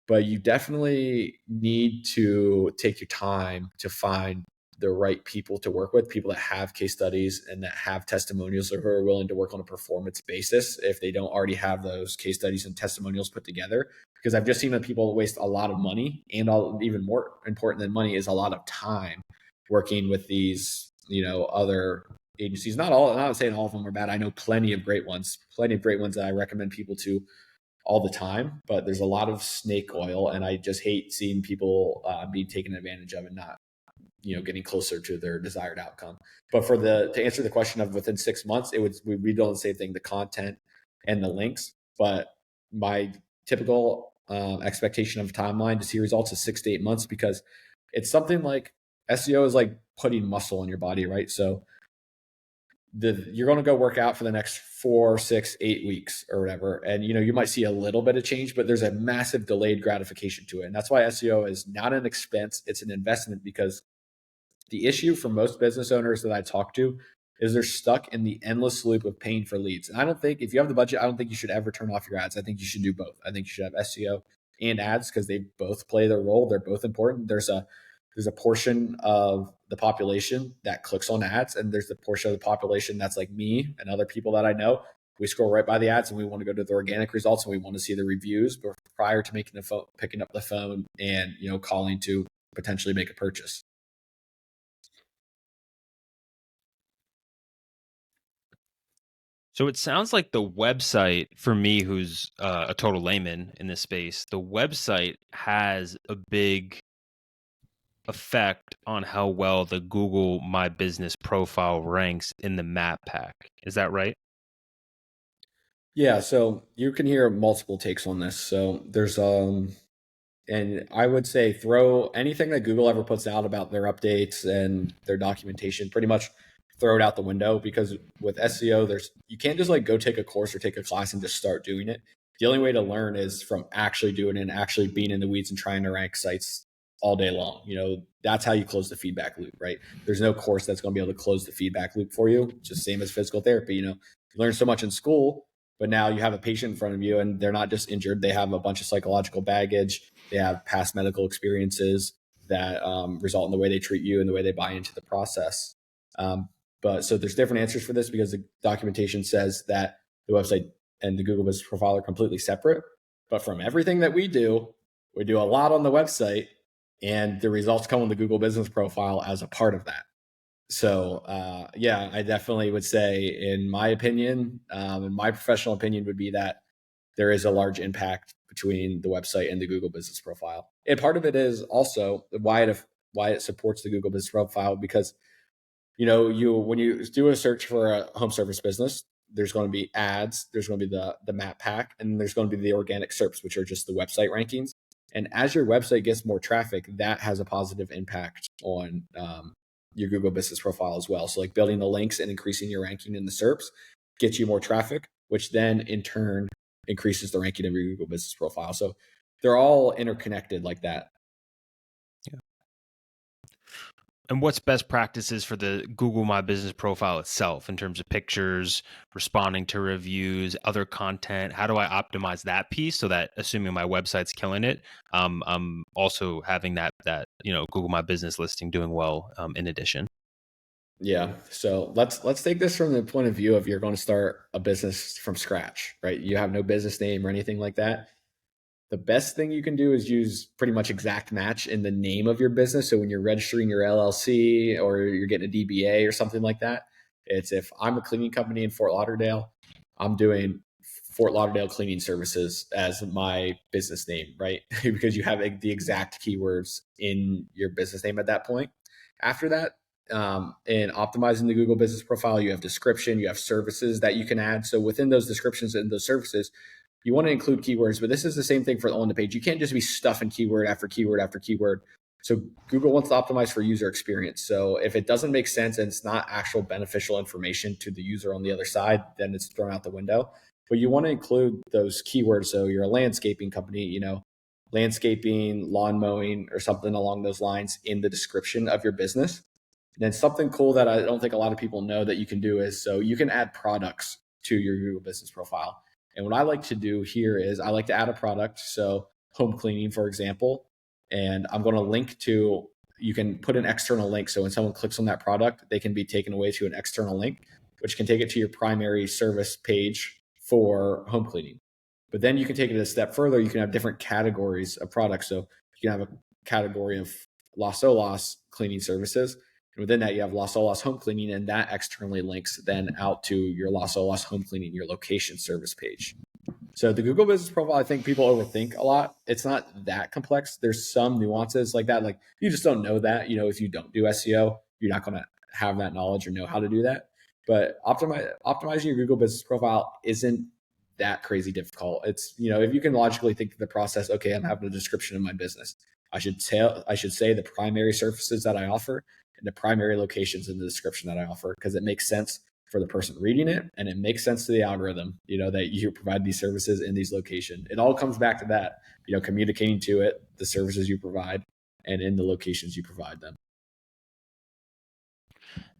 But you definitely need to take your time to find the right people to work with, people that have case studies and that have testimonials or who are willing to work on a performance basis if they don't already have those case studies and testimonials put together. Because I've just seen that people waste a lot of money, and even more important than money is a lot of time working with these, other agencies. Not saying all of them are bad. I know plenty of great ones that I recommend people to all the time, but there's a lot of snake oil, and I just hate seeing people be taken advantage of and not, getting closer to their desired outcome. But to answer the question of within 6 months, we'd do the same thing, the content and the links. But my typical expectation of timeline to see results is 6 to 8 months, because it's something like SEO is like putting muscle in your body, right? So you're going to go work out for the next 4, 6, 8 weeks or whatever. And, you might see a little bit of change, but there's a massive delayed gratification to it. And that's why SEO is not an expense. It's an investment, because the issue for most business owners that I talk to is they're stuck in the endless loop of paying for leads. And I don't think, if you have the budget, I don't think you should ever turn off your ads. I think you should do both. I think you should have SEO and ads, because they both play their role. They're both important. There's a portion of the population that clicks on ads, and there's the portion of the population that's like me and other people that I know. We scroll right by the ads and we want to go to the organic results, and we want to see the reviews prior to picking up the phone and, calling to potentially make a purchase. So it sounds like the website, for me, who's a total layman in this space, the website has a big effect on how well the Google My Business profile ranks in the map pack. Is that right? Yeah, so you can hear multiple takes on this. So there's and I would say throw anything that Google ever puts out about their updates and their documentation, pretty much throw it out the window, because with SEO, you can't just like go take a course or take a class and just start doing it. The only way to learn is from actually doing it and actually being in the weeds and trying to rank sites all day long. That's how you close the feedback loop, right? There's no course that's going to be able to close the feedback loop for you. Just same as physical therapy. You learn so much in school, but now you have a patient in front of you and they're not just injured. They have a bunch of psychological baggage. They have past medical experiences that result in the way they treat you and the way they buy into the process. But so there's different answers for this, because the documentation says that the website and the Google Business Profile are completely separate. But from everything that we do a lot on the website, and the results come on the Google Business Profile as a part of that. So yeah, I definitely would say, in my opinion, and my professional opinion would be that there is a large impact between the website and the Google Business Profile. And part of it is also why it supports the Google Business Profile, because when you do a search for a home service business, there's going to be ads, there's going to be the map pack, and there's going to be the organic SERPs, which are just the website rankings. And as your website gets more traffic, that has a positive impact on your Google Business Profile as well. So like building the links and increasing your ranking in the SERPs gets you more traffic, which then in turn increases the ranking of your Google Business Profile. So they're all interconnected like that. And what's best practices for the Google My Business Profile itself in terms of pictures, responding to reviews, other content? How do I optimize that piece so that, assuming my website's killing it, I'm also having that Google My Business listing doing well in addition? Yeah. So let's take this from the point of view of you're going to start a business from scratch, right? You have no business name or anything like that. The best thing you can do is use pretty much exact match in the name of your business. So when you're registering your LLC or you're getting a DBA or something like that, it's, if I'm a cleaning company in Fort Lauderdale, I'm doing Fort Lauderdale Cleaning Services as my business name, right? Because you have the exact keywords in your business name at that point. After that, in optimizing the Google business profile, you have description, you have services that you can add. So within those descriptions and those services, you want to include keywords, but this is the same thing for on the page. You can't just be stuffing keyword after keyword after keyword. So Google wants to optimize for user experience. So if it doesn't make sense and it's not actual beneficial information to the user on the other side, then it's thrown out the window. But you want to include those keywords. So you're a landscaping company, landscaping, lawn mowing, or something along those lines in the description of your business. And then something cool that I don't think a lot of people know that you can do is, so you can add products to your Google business profile. And what I like to do here is I like to add a product. So home cleaning, for example, and I'm going to link to, you can put an external link. So when someone clicks on that product, they can be taken away to an external link, which can take it to your primary service page for home cleaning. But then you can take it a step further. You can have different categories of products. So you can have a category of Las Olas cleaning services. And within that, you have Las Olas home cleaning, and that externally links then out to your Las Olas home cleaning, your location service page. So the Google business profile, I think people overthink a lot. It's not that complex. There's some nuances like that. Like you just don't know that, if you don't do SEO, you're not going to have that knowledge or know how to do that. But optimizing your Google business profile isn't that crazy difficult. It's, if you can logically think of the process, okay, I'm having a description of my business. I should say the primary services that I offer and the primary locations in the description that I offer, because it makes sense for the person reading it, and it makes sense to the algorithm, that you provide these services in these locations. It all comes back to that, communicating to it the services you provide and in the locations you provide them.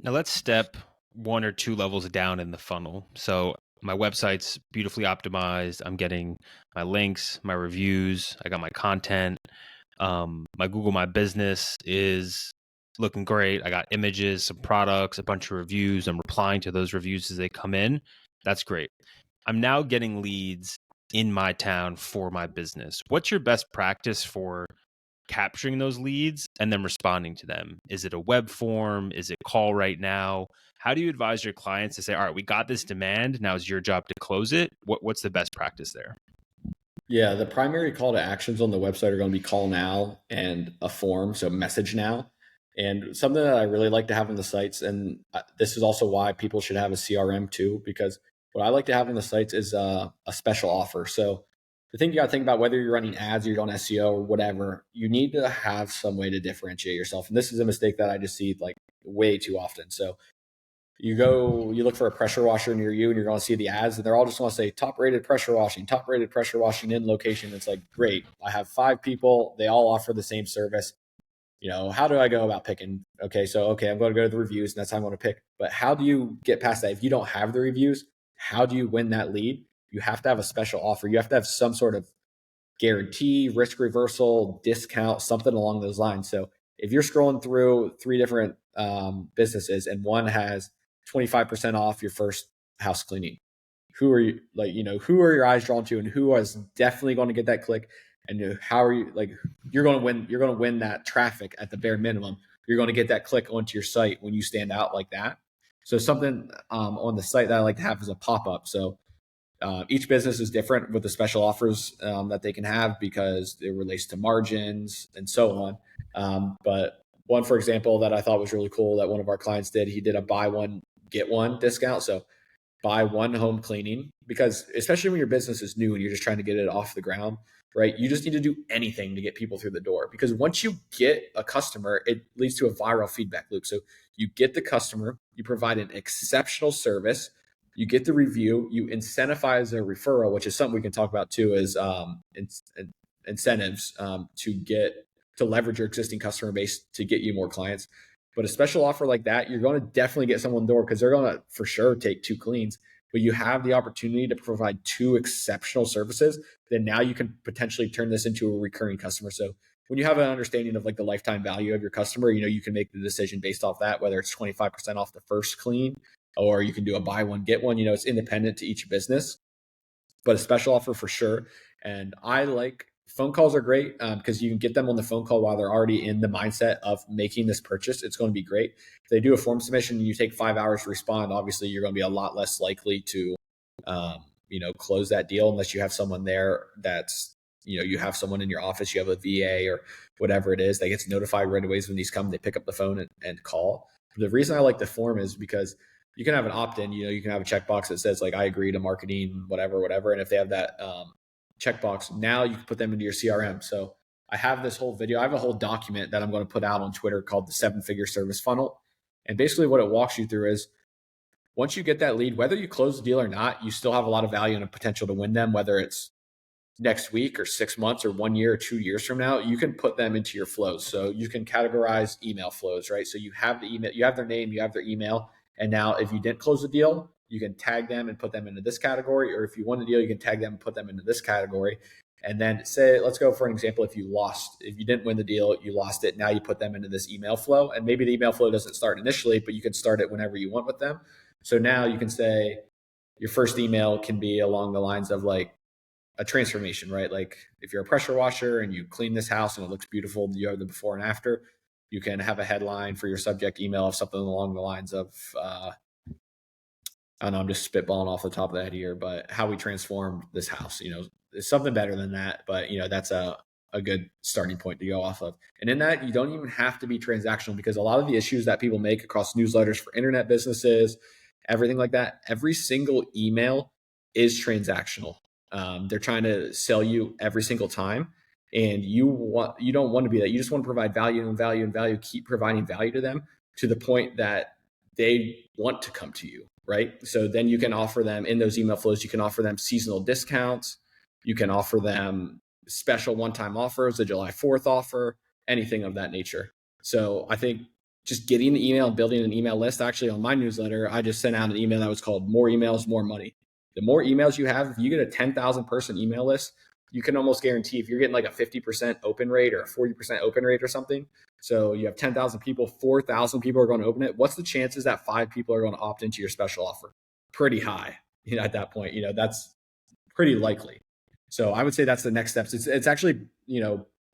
Now let's step 1 or 2 levels down in the funnel. So my website's beautifully optimized. I'm getting my links, my reviews. I got my content. My Google My Business is looking great. I got images, some products, a bunch of reviews. I'm replying to those reviews as they come in. That's great. I'm now getting leads in my town for my business. What's your best practice for capturing those leads and then responding to them? Is it a web form? Is it call right now? How do you advise your clients to say, all right, we got this demand. Now it's your job to close it? What's the best practice there? Yeah, the primary call to actions on the website are going to be call now and a form, so message now. And something that I really like to have on the sites, and this is also why people should have a CRM too, because what I like to have on the sites is a special offer. So the thing you got to think about, whether you're running ads or you're on SEO or whatever, you need to have some way to differentiate yourself. And this is a mistake that I just see like way too often. So you look for a pressure washer near you and you're going to see the ads and they're all just going to say top rated pressure washing in location. It's like, great. I have 5 people. They all offer the same service. How do I go about picking? I'm going to go to the reviews and that's how I'm going to pick. But how do you get past that? If you don't have the reviews, how do you win that lead? You have to have a special offer. You have to have some sort of guarantee, risk reversal, discount, something along those lines. So if you're scrolling through 3 different businesses and one has 25% off your first house cleaning, who are your eyes drawn to, and who is definitely going to get that click? And how are you, you're going to win that traffic at the bare minimum. You're going to get that click onto your site when you stand out like that. So something on the site that I like to have is a pop-up. So each business is different with the special offers that they can have because it relates to margins and so on. But one, for example, that I thought was really cool that one of our clients did, he did a buy one, get one discount. So buy 1 home cleaning, because especially when your business is new and you're just trying to get it off the ground, right? You just need to do anything to get people through the door, because once you get a customer, it leads to a viral feedback loop. So you get the customer, you provide an exceptional service, you get the review, you incentivize a referral, which is something we can talk about too, is incentives to leverage your existing customer base to get you more clients. But a special offer like that, you're going to definitely get someone in the door because they're going to for sure take 2 cleans. But you have the opportunity to provide 2 exceptional services. Then now you can potentially turn this into a recurring customer. So when you have an understanding of the lifetime value of your customer, you can make the decision based off that, whether it's 25% off the first clean, or you can do a buy one, get one. It's independent to each business, but a special offer for sure. And I like phone calls are great because you can get them on the phone call while they're already in the mindset of making this purchase. It's going to be great. If they do a form submission and you take 5 hours to respond, obviously you're going to be a lot less likely to, close that deal unless you have someone there that's, you have someone in your office, you have a VA or whatever it is that gets notified right away when these come, they pick up the phone and call. The reason I like the form is because you can have an opt-in, you can have a checkbox that says like, I agree to marketing, whatever. And if they have that checkbox, now you can put them into your CRM. So I have this whole video, I have a whole document that I'm going to put out on Twitter called the 7-figure service funnel. And basically what it walks you through is once you get that lead, whether you close the deal or not, you still have a lot of value and a potential to win them, whether it's next week or 6 months or 1 year or 2 years from now. You can put them into your flows. So you can categorize email flows, right? So you have the email, you have their name, you have their email. And now if you didn't close the deal, you can tag them and put them into this category. Or if you won the deal, you can tag them and put them into this category. And then say, let's go for an example. If you didn't win the deal, you lost it. Now you put them into this email flow. And maybe the email flow doesn't start initially, but you can start it whenever you want with them. So now you can say your first email can be along the lines of like a transformation, right? Like if you're a pressure washer and you clean this house and it looks beautiful, you have the before and after, you can have a headline for your subject email of something along the lines of, I don't know, I'm just spitballing off the top of the head here, but how we transformed this house, it's something better than that. But, that's a good starting point to go off of. And in that, you don't even have to be transactional, because a lot of the issues that people make across newsletters for internet businesses, everything like that, every single email is transactional. They're trying to sell you every single time. And you don't want to be that. You just want to provide value and value and value, keep providing value to them to the point that they want to come to you, right? So then you can offer them in those email flows, you can offer them seasonal discounts. You can offer them special one-time offers, a July 4th offer, anything of that nature. So I think just getting the email and building an email list. Actually, on my newsletter, I just sent out an email that was called More Emails, More Money. The more emails you have, if you get a 10,000 person email list, you can almost guarantee if you're getting like a 50% open rate or a 40% open rate or something. So you have 10,000 people, 4,000 people are going to open it. What's the chances that 5 people are going to opt into your special offer? Pretty high, at that point, that's pretty likely. So I would say that's the next steps. It's actually,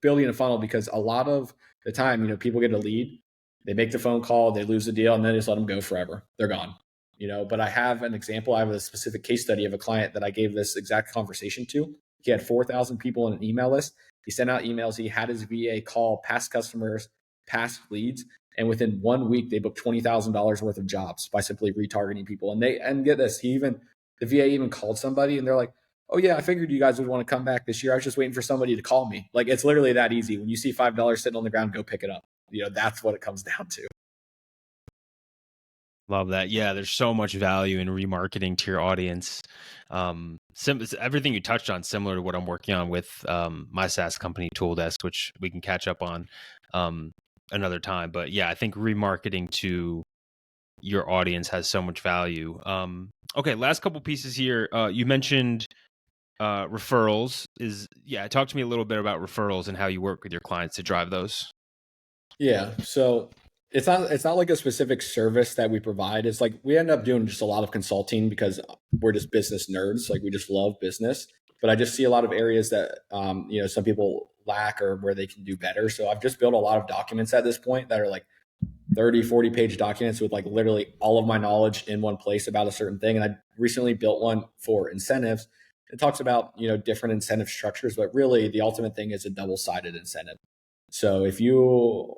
building a funnel, because a lot of the time, people get a lead, they make the phone call, they lose the deal, and then just let them go forever. They're gone. But I have an example. I have a specific case study of a client that I gave this exact conversation to. He had 4,000 people in an email list. He sent out emails. He had his VA call past customers, past leads. And within 1 week, they booked $20,000 worth of jobs by simply retargeting people. And get this, the VA even called somebody and they're like, oh yeah, I figured you guys would want to come back this year. I was just waiting for somebody to call me. Like, it's literally that easy. When you see $5 sitting on the ground, go pick it up. That's what it comes down to. Love that. Yeah, there's so much value in remarketing to your audience. Everything you touched on, similar to what I'm working on with my SaaS company, ToolDesk, which we can catch up on another time. But yeah, I think remarketing to your audience has so much value. Okay, last couple pieces here. You mentioned referrals. Talk to me a little bit about referrals and how you work with your clients to drive those. Yeah. So it's not like a specific service that we provide. It's like we end up doing just a lot of consulting because we're just business nerds. Like, we just love business. But I just see a lot of areas that some people lack or where they can do better. So I've just built a lot of documents at this point that are like 30, 40 page documents with like literally all of my knowledge in one place about a certain thing. And I recently built one for incentives. It talks about, different incentive structures, but really the ultimate thing is a double-sided incentive. So if you're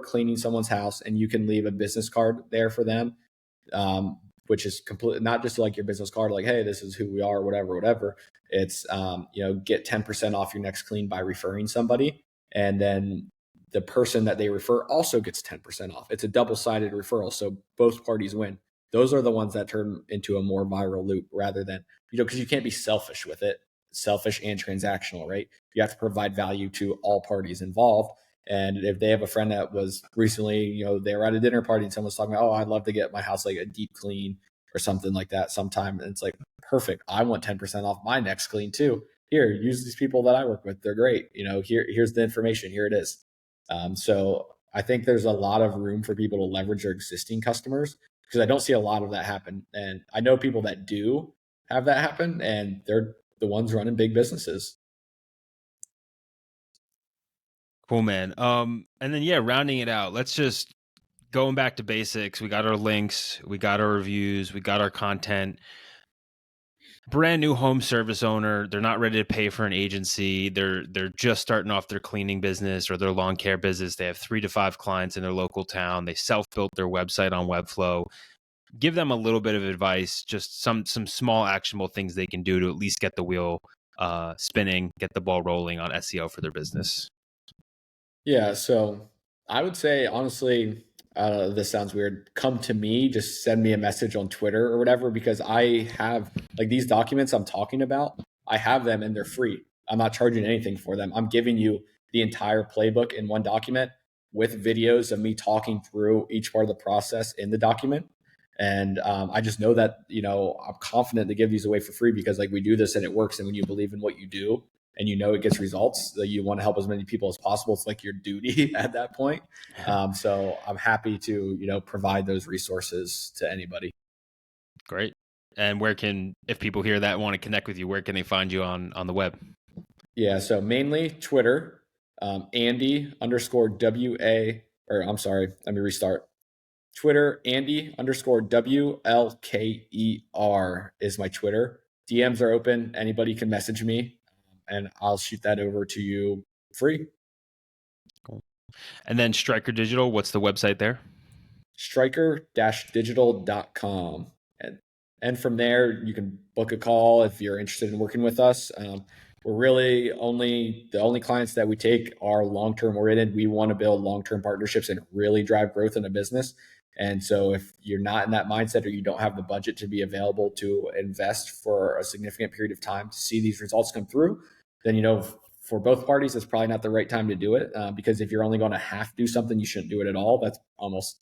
cleaning someone's house and you can leave a business card there for them, which is completely not just like your business card, like, hey, this is who we are, whatever. It's, get 10% off your next clean by referring somebody. And then the person that they refer also gets 10% off. It's a double-sided referral. So both parties win. Those are the ones that turn into a more viral loop rather than, because you can't be selfish with it. Selfish and transactional, right? You have to provide value to all parties involved. And if they have a friend that was recently, they were at a dinner party and someone's talking about, oh, I'd love to get my house like a deep clean or something like that sometime. And it's like, perfect. I want 10% off my next clean too. Here, use these people that I work with. They're great. Here's the information. Here it is. So I think there's a lot of room for people to leverage their existing customers, because I don't see a lot of that happen. And I know people that do have that happen, and they're the ones running big businesses. Cool, man. And then, rounding it out, let's just going back to basics. We got our links, we got our reviews, we got our content. brand new home service owner. They're not ready to pay for an agency. They're just starting off their cleaning business or their lawn care business. They have 3 to 5 clients in their local town. They self-built their website on Webflow. Give them a little bit of advice, just some small actionable things they can do to at least get the wheel spinning, get the ball rolling on SEO for their business. Yeah, so I would say honestly, this sounds weird. Come to me, just send me a message on Twitter or whatever, because I have like these documents I'm talking about. I have them and they're free. I'm not charging anything for them. I'm giving you the entire playbook in one document with videos of me talking through each part of the process in the document. And I just know that, I'm confident to give these away for free because like we do this and it works. And when you believe in what you do, and it gets results, that you want to help as many people as possible. It's like your duty at that point. So I'm happy to provide those resources to anybody. Great. And if people hear that and want to connect with you, where can they find you on the web? Yeah, so mainly Twitter, Andy_WA, or I'm sorry, let me restart. Twitter, Andy_WLKER is my Twitter. DMs are open. Anybody can message me and I'll shoot that over to you free. Cool. And then Stryker Digital, what's the website there? Stryker-digital.com. And from there, you can book a call if you're interested in working with us. We're really the only clients that we take are long-term oriented. We want to build long-term partnerships and really drive growth in a business. And so if you're not in that mindset or you don't have the budget to be available to invest for a significant period of time to see these results come through, then, for both parties, it's probably not the right time to do it. Because if you're only going to have to do something, you shouldn't do it at all. That's almost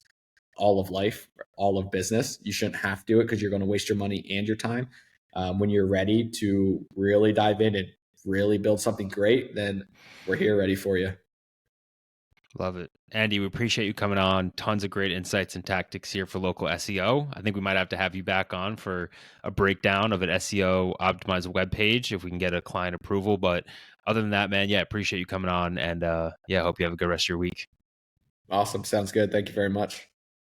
all of life, all of business. You shouldn't have to do it because you're going to waste your money and your time. When you're ready to really dive in and really build something great, then we're here ready for you. Love it. Andy, we appreciate you coming on. Tons of great insights and tactics here for local SEO. I think we might have to have you back on for a breakdown of an SEO optimized web page if we can get a client approval. But other than that, man, yeah, appreciate you coming on. And hope you have a good rest of your week. Awesome. Sounds good. Thank you very much.